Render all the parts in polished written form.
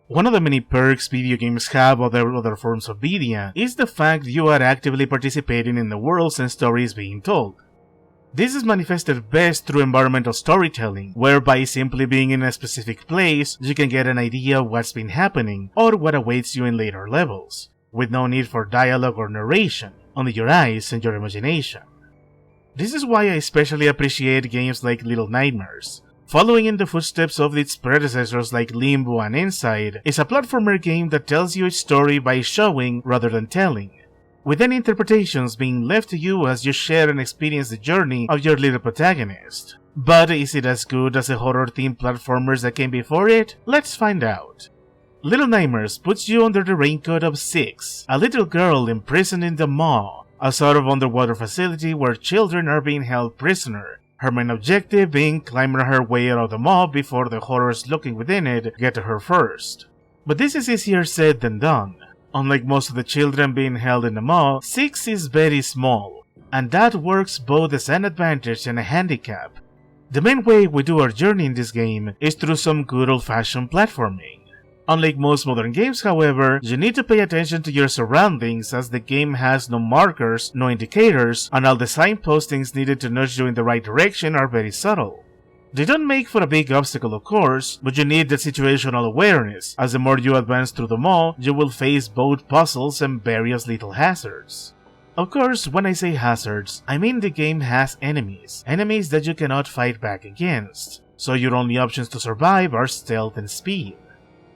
One of the many perks video games have over other forms of media is the fact you are actively participating in the worlds and stories being told. This is manifested best through environmental storytelling, whereby simply being in a specific place, you can get an idea of what's been happening or what awaits you in later levels, with no need for dialogue or narration, only your eyes and your imagination. This is why I especially appreciate games like Little Nightmares. Following in the footsteps of its predecessors like Limbo and Inside is a platformer game that tells you its story by showing rather than telling, with any interpretations being left to you as you share and experience the journey of your little protagonist. But is it as good as the horror-themed platformers that came before it? Let's find out. Little Nightmares puts you under the raincoat of Six, a little girl imprisoned in the Maw, a sort of underwater facility where children are being held prisoner. Her main objective being climbing her way out of the Maw before the horrors lurking within it get to her first. But this is easier said than done. Unlike most of the children being held in the Maw, Six is very small, and that works both as an advantage and a handicap. The main way we do our journey in this game is through some good old-fashioned platforming. Unlike most modern games, however, you need to pay attention to your surroundings as the game has no markers, no indicators, and all the signpostings needed to nudge you in the right direction are very subtle. They don't make for a big obstacle, of course, but you need the situational awareness, as the more you advance through the Maw, you will face both puzzles and various little hazards. Of course, when I say hazards, I mean the game has enemies that you cannot fight back against, so your only options to survive are stealth and speed.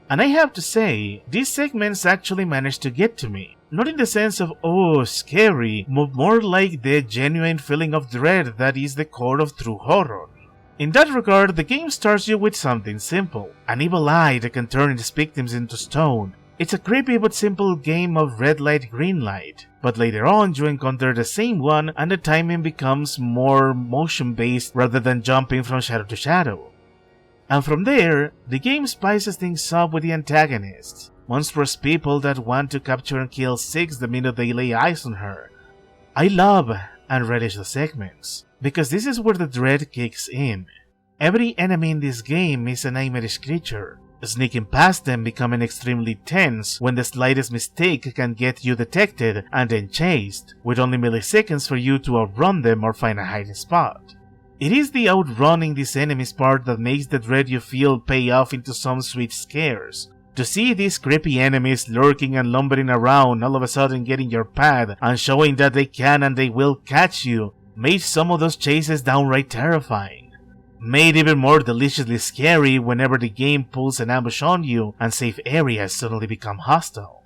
And I have to say, these segments actually managed to get to me. Not in the sense of, oh, scary, but more like the genuine feeling of dread that is the core of true horror. In that regard, the game starts you with something simple, an evil eye that can turn its victims into stone. It's a creepy but simple game of red light, green light, but later on you encounter the same one and the timing becomes more motion based rather than jumping from shadow to shadow. And from there, the game spices things up with the antagonists, monstrous people that want to capture and kill Six the minute they lay eyes on her. I love and relish the segments, because this is where the dread kicks in. Every enemy in this game is a nightmarish creature, sneaking past them becoming extremely tense when the slightest mistake can get you detected and then chased, with only milliseconds for you to outrun them or find a hiding spot. It is the outrunning these enemies part that makes the dread you feel pay off into some sweet scares. To see these creepy enemies lurking and lumbering around all of a sudden getting your path and showing that they can and they will catch you made some of those chases downright terrifying. Made even more deliciously scary whenever the game pulls an ambush on you and safe areas suddenly become hostile.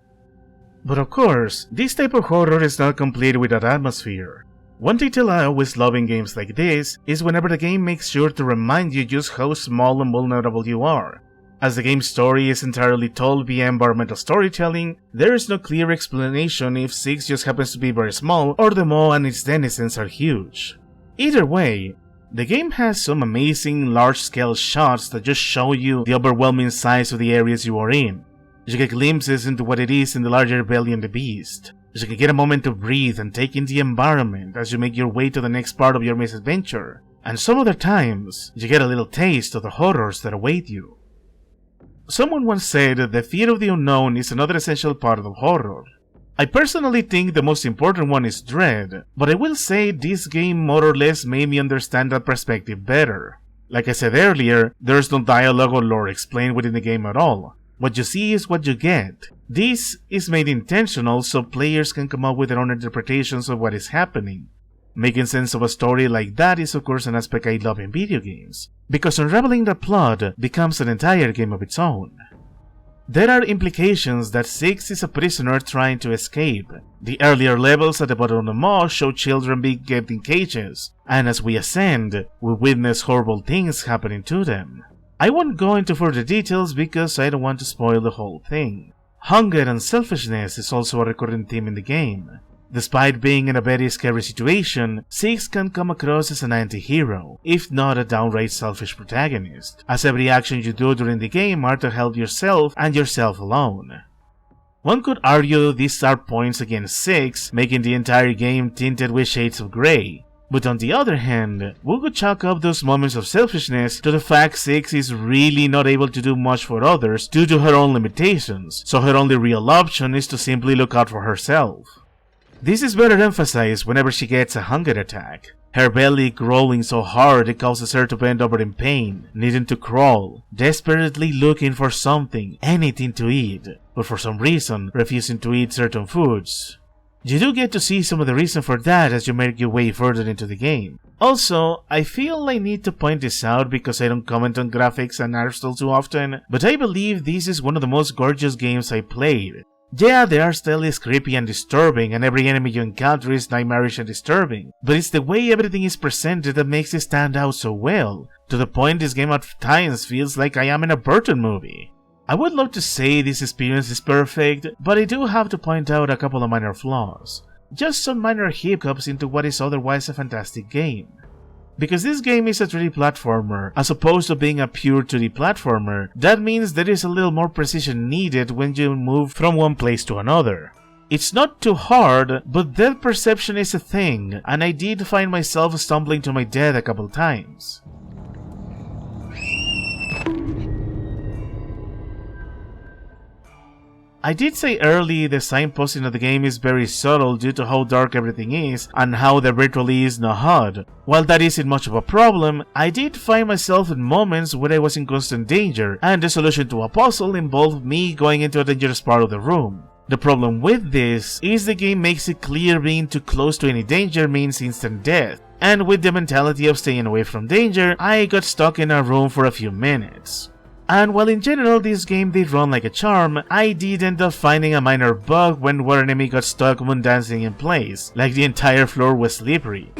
But of course, this type of horror is not complete without atmosphere. One detail I always love in games like this is whenever the game makes sure to remind you just how small and vulnerable you are. As the game's story is entirely told via environmental storytelling, there is no clear explanation if Six just happens to be very small or the Maw and its denizens are huge. Either way, the game has some amazing large-scale shots that just show you the overwhelming size of the areas you are in. You get glimpses into what it is in the larger belly of the beast. You can get a moment to breathe and take in the environment as you make your way to the next part of your misadventure. And some other times, you get a little taste of the horrors that await you. Someone once said that the fear of the unknown is another essential part of horror. I personally think the most important one is dread, but I will say this game more or less made me understand that perspective better. Like I said earlier, there's no dialogue or lore explained within the game at all. What you see is what you get. This is made intentional so players can come up with their own interpretations of what is happening. Making sense of a story like that is of course an aspect I love in video games, because unraveling the plot becomes an entire game of its own. There are implications that Six is a prisoner trying to escape. The earlier levels at the bottom of the Maw show children being kept in cages, and as we ascend, we witness horrible things happening to them. I won't go into further details because I don't want to spoil the whole thing. Hunger and selfishness is also a recurring theme in the game. Despite being in a very scary situation, Six can come across as an anti-hero, if not a downright selfish protagonist, as every action you do during the game are to help yourself and yourself alone. One could argue these are points against Six, making the entire game tinted with shades of grey. But on the other hand, we could chalk up those moments of selfishness to the fact Six is really not able to do much for others due to her own limitations, so her only real option is to simply look out for herself. This is better emphasized whenever she gets a hunger attack. Her belly growling so hard it causes her to bend over in pain, needing to crawl, desperately looking for something, anything to eat, but for some reason refusing to eat certain foods. You do get to see some of the reason for that as you make your way further into the game. Also, I feel I need to point this out because I don't comment on graphics and art style too often, but I believe this is one of the most gorgeous games I played. Yeah, the art style is creepy and disturbing, and every enemy you encounter is nightmarish and disturbing, but it's the way everything is presented that makes it stand out so well, to the point this game at times feels like I am in a Burton movie. I would love to say this experience is perfect, but I do have to point out a couple of minor flaws. Just some minor hiccups into what is otherwise a fantastic game. Because this game is a 3D platformer, as opposed to being a pure 2D platformer, that means there is a little more precision needed when you move from one place to another. It's not too hard, but depth perception is a thing, and I did find myself stumbling to my death a couple times. I did say early the signposting of the game is very subtle due to how dark everything is and how there virtually is no HUD. While that isn't much of a problem, I did find myself in moments where I was in constant danger and the solution to a puzzle involved me going into a dangerous part of the room. The problem with this is the game makes it clear being too close to any danger means instant death, and with the mentality of staying away from danger, I got stuck in a room for a few minutes. And while in general this game did run like a charm, I did end up finding a minor bug when one enemy got stuck moon dancing in place, like the entire floor was slippery.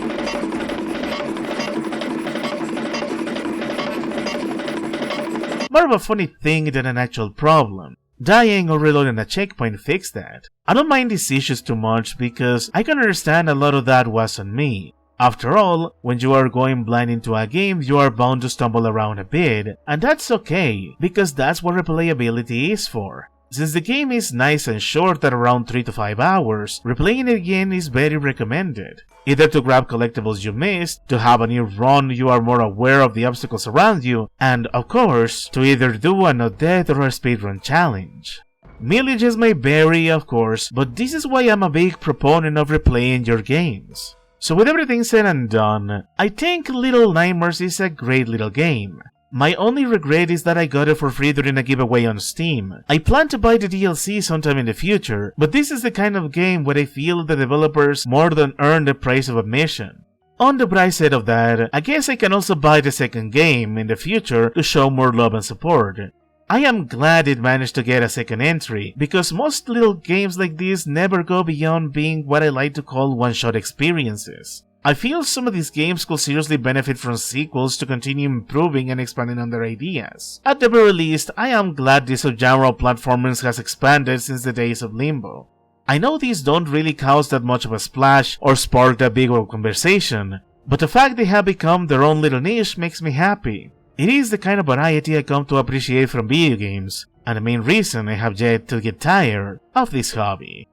More of a funny thing than an actual problem. Dying or reloading a checkpoint fixed that. I don't mind these issues too much because I can understand a lot of that was on me. After all, when you are going blind into a game, you are bound to stumble around a bit, and that's okay, because that's what replayability is for. Since the game is nice and short at around 3 to 5 hours, replaying it again is very recommended. Either to grab collectibles you missed, to have a new run you are more aware of the obstacles around you, and of course, to either do a no death or a speedrun challenge. Mileages may vary, of course, but this is why I'm a big proponent of replaying your games. So with everything said and done, I think Little Nightmares is a great little game. My only regret is that I got it for free during a giveaway on Steam. I plan to buy the DLC sometime in the future, but this is the kind of game where I feel the developers more than earn the price of admission. On the bright side of that, I guess I can also buy the second game in the future to show more love and support. I am glad it managed to get a second entry, because most little games like this never go beyond being what I like to call one-shot experiences. I feel some of these games could seriously benefit from sequels to continue improving and expanding on their ideas. At the very least, I am glad this genre of platformers has expanded since the days of Limbo. I know these don't really cause that much of a splash or spark that big of a conversation, but the fact they have become their own little niche makes me happy. It is the kind of variety I come to appreciate from video games, and the main reason I have yet to get tired of this hobby.